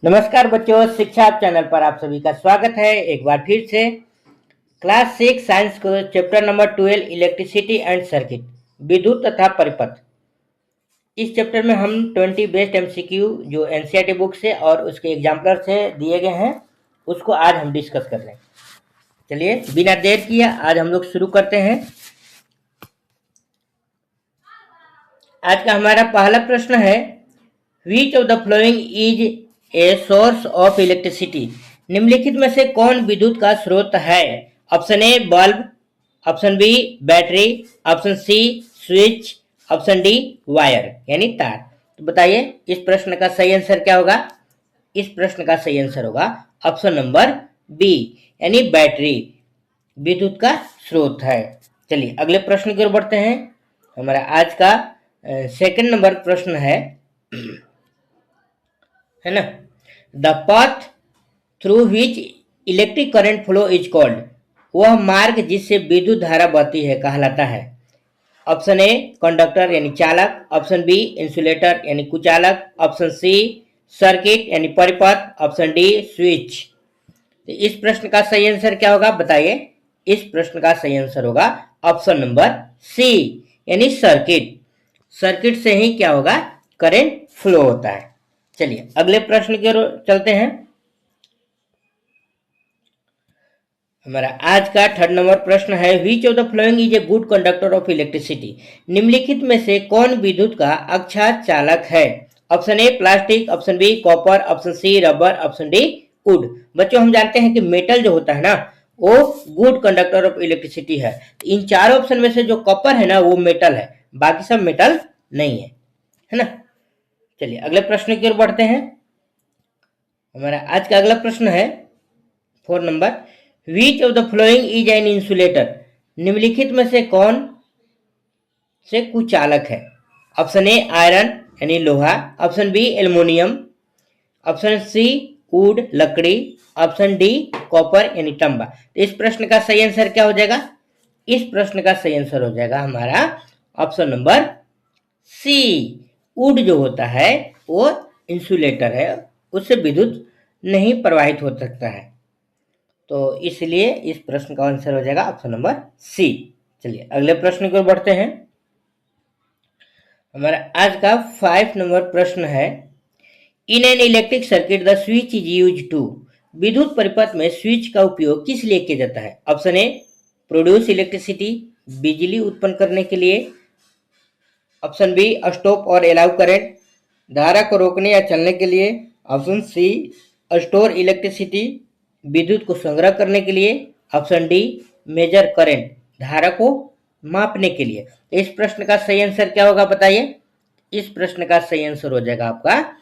नमस्कार बच्चों, शिक्षा आप चैनल पर आप सभी का स्वागत है एक बार फिर से। क्लास 6 साइंस को chapter number 12 electricity and circuit, विद्युत तथा परिपथ। इस चैप्टर में हम 20 बेस्ट एमसीक्यू जो एनसीईआरटी बुक से और उसके एग्जाम्पलर से दिए गए हैं उसको आज हम डिस्कस कर रहे हैं। चलिए बिना देर किए आज हम लोग शुरू करते हैं। आज का हमारा पहला प्रश्न है, which of the flowing is a source of electricity. निम्नलिखित में से कौन विद्युत का स्रोत है? Option A bulb, option B battery, option C switch, option D wire यानी तार। तो बताइए इस प्रश्न का सही आंसर क्या होगा? इस प्रश्न का सही आंसर होगा ऑप्शन नंबर बी यानी बैटरी विद्युत का स्रोत है। चलिए अगले प्रश्न की ओर बढ़ते हैं। हमारा आज का सेकंड नंबर प्रश्न है ना, the path through which electric current flow is called. वह मार्ग जिससे विद्युत धारा बहती है कहलाता है। ऑप्शन ए कंडक्टर यानी चालक, ऑप्शन बी इंसुलेटर यानी कुचालक, ऑप्शन सी सर्किट यानी परिपथ, ऑप्शन डी स्विच। तो इस प्रश्न का सही आंसर क्या होगा बताइए? इस प्रश्न का सही आंसर होगा ऑप्शन नंबर सी यानी सर्किट। सर्किट से ही क्या होगा? करंट फ्लो होता है। चलिए अगले प्रश्न की ओर चलते हैं। हमारा आज का थर्ड नंबर प्रश्न है, which of the flowing is a good conductor of electricity. निम्नलिखित में से कौन विद्युत का अच्छा चालक है? Option A plastic, option B copper, option C rubber, option D wood. बच्चों हम जानते हैं कि मेटल जो होता है ना वो गुड कंडक्टर ऑफ इलेक्ट्रिसिटी है। इन चार ऑप्शन में से जो कॉपर है ना वो मेटल है, बाकी सब मेटल नहीं है ना। चलिए अगले प्रश्न की ओर बढ़ते हैं। हमारा आज का अगला प्रश्न है 4 number, which of the following is an insulator. निम्नलिखित में से कौन से कुचालक है? ऑप्शन ए आयरन यानी लोहा, option B aluminium, option C wood लकड़ी, ऑप्शन डी कॉपर यानी तांबा। तो इस प्रश्न का सही आंसर क्या हो जाएगा? इस प्रश्न का सही आंसर हो जाएगा हमारा ऑप्शन नंबर सी। वुड जो होता है वो इंसुलेटर है, उससे विद्युत नहीं प्रवाहित हो सकता है, तो इसलिए इस प्रश्न का आंसर हो जाएगा ऑप्शन नंबर सी। चलिए अगले प्रश्न की ओर बढ़ते हैं। हमारा आज का 5 नंबर प्रश्न है, in an electric circuit the switch is use to. विद्युत परिपथ में स्विच का उपयोग किस लिए किया जाता है? ऑप्शन ए प्रोड्यूस इलेक्ट्रिसिटी, बिजली उत्पन्न करने के लिए, ऑप्शन बी स्टॉप और अलाउ करंट, धारा को रोकने या चलने के लिए, ऑप्शन सी स्टोर इलेक्ट्रिसिटी, विद्युत को संग्रह करने के लिए, ऑप्शन डी मेजर करंट, धारा को मापने के लिए। इस प्रश्न का सही आंसर क्या होगा बताइए? इस प्रश्न का सही आंसर हो जाएगा आपका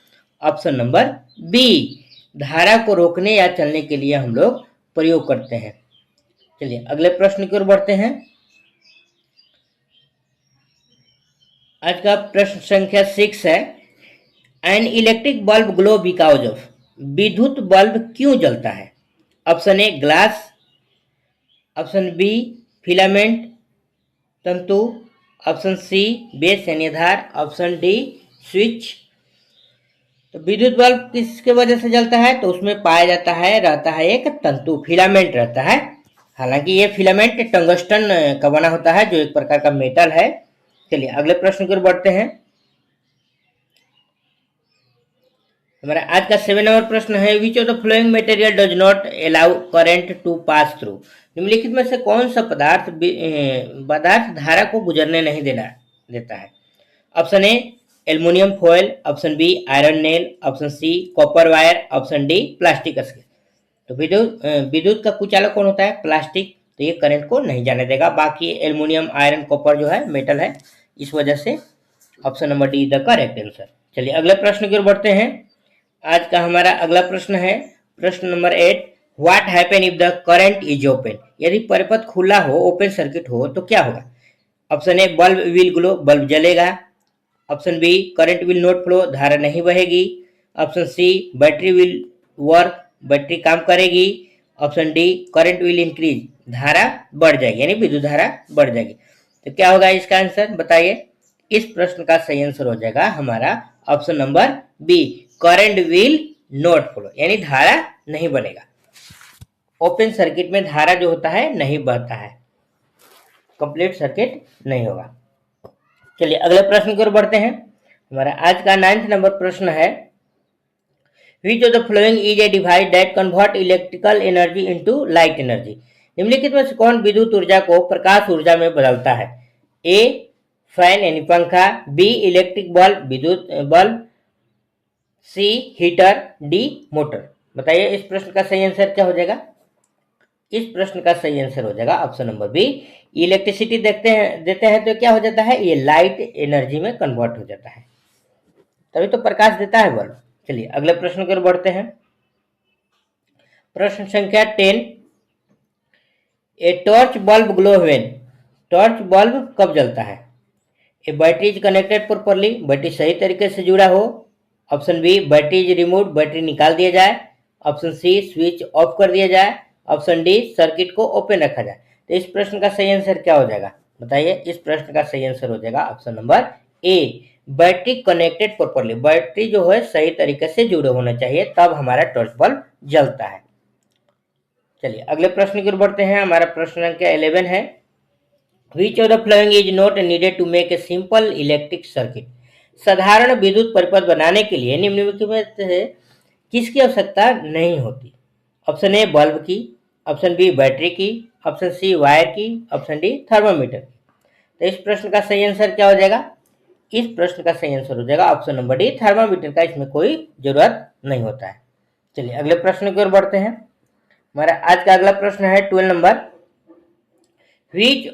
ऑप्शन नंबर बी, धारा को रोकने या चलने के लिए हम लोग प्रयोग करते हैं। चलिए अगले प्रश्न की ओर बढ़ते हैं। आज का प्रश्न संख्या 6 है, an electric bulb glow because of. विद्युत बल्ब क्यों जलता है? Option A glass, option B filament तंतु, ऑप्शन सी बेस यानी आधार, ऑप्शन डी स्विच। तो विद्युत बल्ब किसके वजह से जलता है? तो उसमें पाया जाता है रहता है एक तंतु, फिलामेंट रहता है। हालांकि ये फिलामेंट टंगस्टन का बना होता है जो एक प्रकार का मेटल है। चलिए अगले प्रश्न की ओर बढ़ते हैं। हमारा आज का 7 नंबर प्रश्न है, which of the following material does not allow current to pass through. निम्नलिखित में से कौन सा पदार्थ धारा को गुजरने नहीं देता है? Option A aluminium foil, option B iron nail, option C copper wire, option D plastic scale. तो विद्युत का कुचालक कौन होता है? प्लास्टिक, तो ये करंट को नहीं जाने देगा। बाकी एल्युमिनियम आयरन कॉपर जो है मेटल है, इस वजह से option number D the correct answer. चलिए अगले प्रश्न की ओर बढ़ते हैं। आज का हमारा अगला प्रश्न है प्रश्न number 8, what happen if the current is open. यदि परिपथ खुला हो, ओपन सर्किट हो तो क्या होगा? Option A bulb will glow, bulb जलेगा, option B current will not flow, धारा नहीं बहेगी, option C battery will work, battery काम करेगी, option D current will increase, धारा बढ़ जाएगी यानी विद्युत धारा बढ़ जाएगी। तो क्या होगा इसका आंसर बताइए? इस प्रश्न का सही आंसर हो जाएगा हमारा option number B, current will not flow, यानी धारा नहीं बनेगा। ओपन सर्किट में धारा जो होता है नहीं बहता है, कंप्लीट सर्किट नहीं होगा। चलिए अगले प्रश्न की ओर बढ़ते हैं। हमारा आज का 9th नंबर प्रश्न है, which of the flowing is a device that convert electrical energy into light energy. निम्नलिखित में से कौन विद्युत ऊर्जा को प्रकाश ऊर्जा में बदलता है? ए फैन यानी पंखा, बी इलेक्ट्रिक बल्ब विद्युत बल्ब, सी हीटर, डी मोटर। बताइए इस प्रश्न का सही आंसर क्या हो जाएगा? इस प्रश्न का सही आंसर हो जाएगा ऑप्शन नंबर बी। इलेक्ट्रिसिटी देते हैं तो क्या हो जाता है? ये लाइट एनर्जी में कन्वर्ट हो जाता है, तभी तो प्रकाश देता है बल्ब। चलिए अगले प्रश्न की ओर बढ़ते हैं। प्रश्न संख्या 10, A torch bulb glow when. Torch bulb कब जलता है? A battery is connected properly, battery सही तरीके से जुड़ा हो। Option B battery is remove, battery निकाल दिया जाए। ऑप्शन सी स्विच ऑफ कर दिया जाए। ऑप्शन डी सर्किट को ओपन रखा जाए। तो इस प्रश्न का सही आंसर क्या हो जाएगा? बताइए इस प्रश्न का सही आंसर हो जाएगा option number A, battery connected properly. Battery जो है सही तरीके से जुड़े होना चाहिए, तब हमारा टॉर्च बल्ब जलता है। चलिए अगले प्रश्न की ओर बढ़ते हैं। हमारा प्रश्न संख्या 11 है, which of the flowing is not needed to make a simple electric circuit. साधारण विद्युत परिपथ बनाने के लिए निम्नलिखित में से किसकी आवश्यकता नहीं होती? ऑप्शन ए बल्ब की, ऑप्शन बी बैटरी की, ऑप्शन सी वायर की, ऑप्शन डी थर्मामीटर की। तो इस प्रश्न का सही आंसर क्या हो जाएगा? इस प्रश्न का सही आंसर हो जाएगा ऑप्शन नंबर डी थर्मामीटर का, इसमें कोई जरूरत नहीं होता है। चलिए अगले प्रश्न की ओर बढ़ते हैं। हमारा आज का अगला प्रश्न है 12 number, which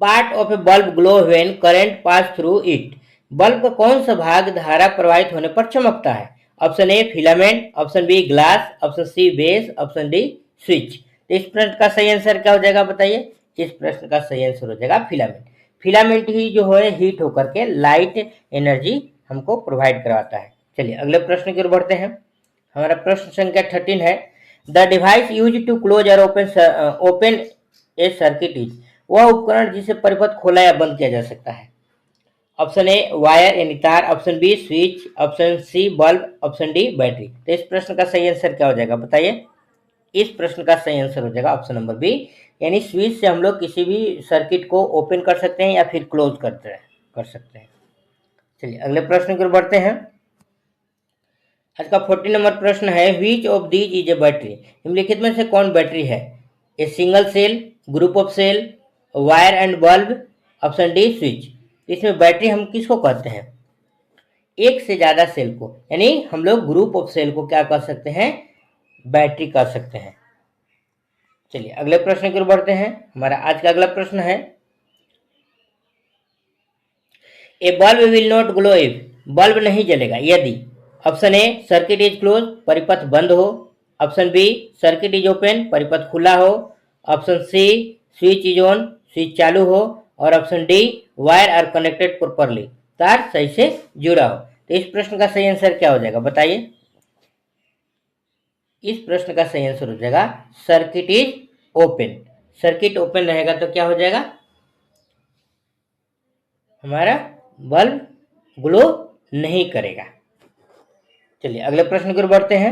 part of A bulb glow when current pass through it. Bulb का कौन सा भाग धारा प्रवाहित होने पर चमकता है? Option A filament, option B glass, option C base, option D switch. तो इस प्रश्न का सही आंसर क्या हो जाएगा? बताइए इस प्रश्न का सही आंसर हो जाएगा फिलामेंट। फिलामेंट ही जो है हीट होकर के लाइट एनर्जी हमको प्रोवाइड करवाता है। चलिए अगले प्रश्न की ओर बढ़ते हैं। हमारा प्रश्न संख्या 13 है, the device use to close और ओपन ए सर्किट इज। वह उपकरण जिसे परिपथ खोला या बंद किया जा सकता है। ऑप्शन ए वायर यानी तार, option B switch, option C bulb, option D battery. तो इस प्रश्न का सही आंसर क्या हो जाएगा? बताइए इस प्रश्न का सही आंसर हो जाएगा ऑप्शन नंबर बी, यानी स्विच से हम लोग किसी भी सर्किट को ओपन कर सकते हैं या फिर क्लोज कर सकते हैं। चलिए अगले प्रश्न की ओर बढ़ते हैं। आज का 14 नंबर प्रश्न है, which of these is a battery. निम्नलिखित में से कौन बैटरी है? A single cell, group of cell, wire and bulb, option D switch. इसमें बैटरी हम किसको कहते हैं? एक से ज्यादा सेल को, यानी हम लोग ग्रुप ऑफ सेल को क्या कर सकते हैं? बैटरी कर सकते हैं। चलिए अगले प्रश्न की ओर बढ़ते हैं। हमारा आज का अगला प्रश्न है, A bulb will not glow if. Bulb नहीं जलेगा यदि option A circuit is close, परिपथ बंद हो, option B circuit is open, परिपथ खुला हो, option C switch is on, switch चालू हो, और option D wire are connected properly, तार सही से जुड़ा हो। तो इस प्रश्न का सही आंसर क्या हो जाएगा? बताइए इस प्रश्न का सही आंसर हो जाएगा circuit is open. Circuit open रहेगा तो क्या हो जाएगा? हमारा बल्ब ग्लो नहीं करेगा। चलिए अगले प्रश्न की ओर बढ़ते हैं।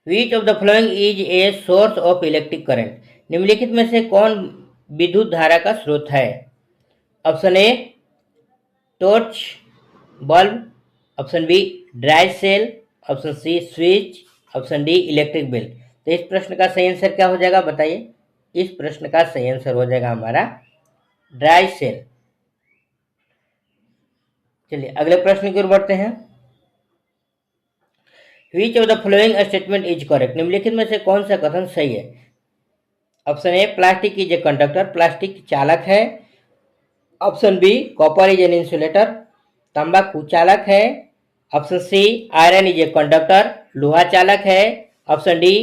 Which of the flowing is a source of electric current. निम्नलिखित में से कौन विद्युत धारा का स्रोत है? Option A torch bulb, option B dry cell, option C switch, option D electric bill. तो इस प्रश्न का सही आंसर क्या हो जाएगा? बताइए इस प्रश्न का सही आंसर हो जाएगा हमारा ड्राई सेल। चलिए अगले प्रश्न की ओर बढ़ते हैं। Which of the flowing statement is correct. निम्नलिखित में से कौन सा कथन सही है? Option A plastic is a conductor, plastic चालक है। Option B copper is an insulator, तांबा कुचालक है। Option C iron is a conductor, लोहा चालक है। Option D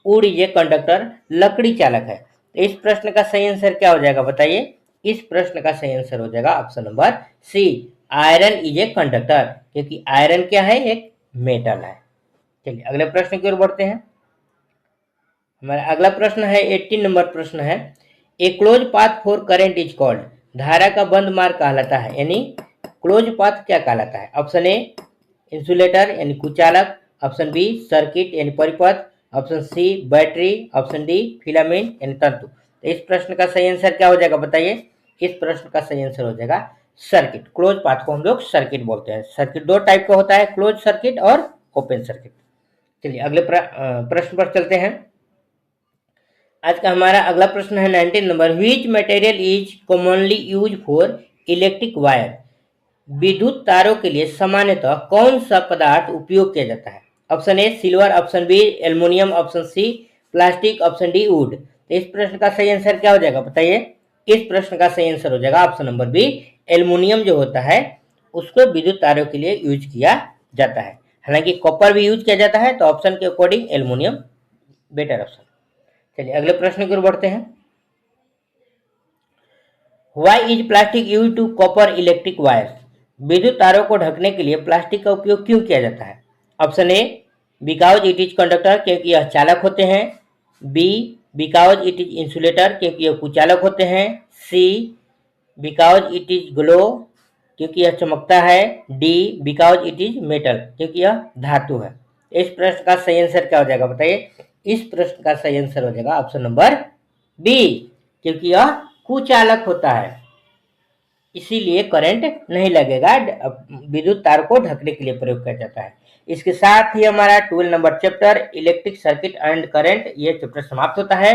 wood is a conductor, लकड़ी चालक है। तो इस प्रश्न का सही आंसर क्या हो जाएगा? बताइए इस प्रश्न का सही आंसर हो जाएगा option number C, iron is a conductor, क्योंकि आयरन क्या है? एक मेटल है। चलिए अगले प्रश्न की ओर बढ़ते हैं। हमारा अगला प्रश्न है 18 नंबर प्रश्न है, A close path for current is called. धारा का बंद मार्ग कहलाता है, यानी क्लोज पाथ क्या कहलाता है? ऑप्शन ए इंसुलेटर यानी कुचालक, ऑप्शन बी सर्किट यानी परिपथ, option C battery, option D filament यानी तंतु। तो इस प्रश्न का सही आंसर क्या हो जाएगा बताइए? इस प्रश्न का सही आंसर हो जाएगा सर्किट। क्लोज पाथ को हम लोग सर्किट बोलते हैं। सर्किट दो टाइप का होता है, क्लोज सर्किट और ओपन सर्किट। चलिए अगले प्रश्न पर चलते हैं। आज का हमारा अगला प्रश्न है 19 number, which material is commonly use for electric wire. विद्युत तारों के लिए सामान्यतः कौन सा पदार्थ उपयोग किया जाता है? Option A silver, option B aluminium, option C plastic, option D wood. तो इस प्रश्न का सही आंसर क्या हो जाएगा बताइए? इस प्रश्न का सही आंसर हो जाएगा ऑप्शन नंबर बी, एल्युमिनियम जो होता है उसको विद्युत तारों के लिए यूज किया जाता है। हालांकि कॉपर भी यूज किया जाता है, तो ऑप्शन के अकॉर्डिंग एल्युमिनियम बेटर ऑप्शन। चलिए अगले प्रश्न की ओर बढ़ते हैं। Why is plastic use to copper electric wires. विद्युत तारों को ढकने के लिए प्लास्टिक का उपयोग क्यों किया जाता है? Option A because it is conductor, क्योंकि यह चालक होते हैं। B because it is insulator, क्योंकि यह कुचालक होते हैं। C because it is glow, क्योंकि यह चमकता है। D because it is metal, क्योंकि यह धातु है। इस प्रश्न का सही आंसर क्या हो जाएगा बताइए? इस प्रश्न का सही आंसर हो जाएगा ऑप्शन नंबर बी, क्योंकि यह कुचालक होता है, इसीलिए करंट नहीं लगेगा, विद्युत तार को ढकने के लिए प्रयोग किया जाता है। इसके साथ ही हमारा 12 number chapter electric circuit and current ये चैप्टर समाप्त होता है।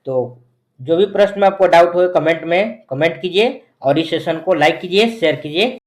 तो जो भी प्रश्न में आपको डाउट हो कमेंट में कमेंट कीजिए और इस सेशन को लाइक कीजिए, शेयर कीजिए।